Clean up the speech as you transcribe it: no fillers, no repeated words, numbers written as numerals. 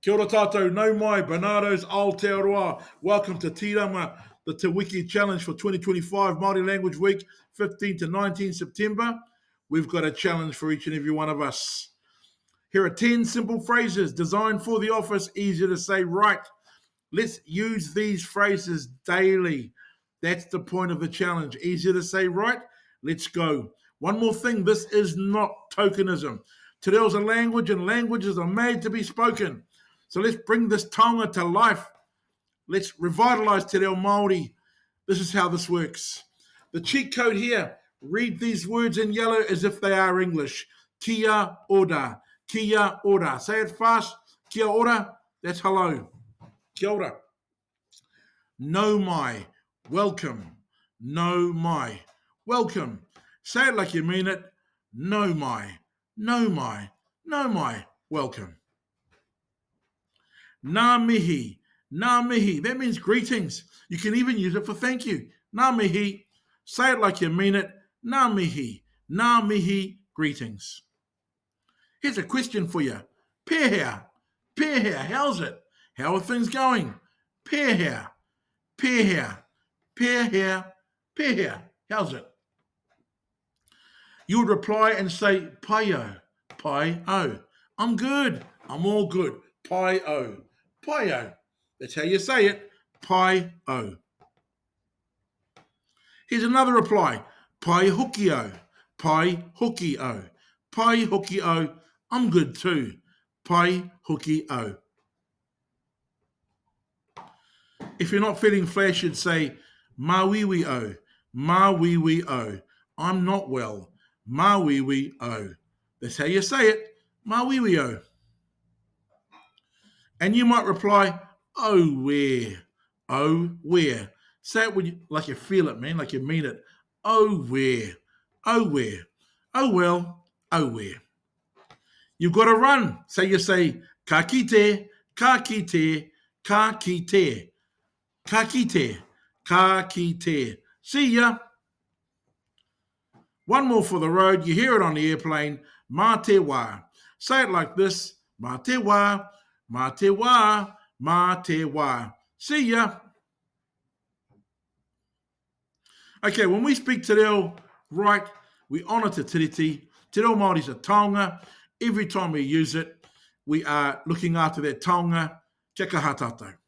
Kia ora tātou, nau mai, Barnardos, Aotearoa. Welcome to Tirama, the Te Wiki Challenge for 2025 Māori Language Week, 15 to 19 September. We've got a challenge for each and every one of us. Here are 10 simple phrases designed for the office, easier to say right. Let's use these phrases daily. That's the point of the challenge. Easier to say right? Let's go. One more thing, this is not tokenism. Te reo's a language and languages are made to be spoken. So let's bring this taonga to life. Let's revitalise Te reo Māori. This is how this works. The cheat code here, read these words in yellow as if they are English. Kia ora, kia ora. Say it fast. Kia ora, that's hello. Kia ora. No mai, welcome. No mai, welcome. Say it like you mean it. No mai, no mai, no mai, welcome. Ngā mihi, ngā mihi. That means greetings. You can even use it for thank you. Ngā mihi. Say it like you mean it. Ngā mihi, greetings. Here's a question for you. Pēhea, how's it? How are things going? Pēhea, how's it? You would reply and say, pai o. I'm good, I'm all good. Pai o. That's how you say it. Pai o. Here's another reply. Pai hoki o. I'm good too. Pai hoki o. If you're not feeling flash, you'd say mawiwi o. I'm not well. Mawiwi o. That's how you say it. Mawiwi o. And you might reply, oh, where? Say it like you feel it, man, like you mean it. Oh, where? Oh, well, oh, where? You've got to run. So you say, ka kite. See ya. One more for the road. You hear it on the airplane. Mā te wā. Say it like this. Mā te wā. See ya. Okay, when we speak te reo right, we honour te tiriti. Te reo Māori's a taonga. Every time we use it, we are looking after that taonga. Kia kaha tātou.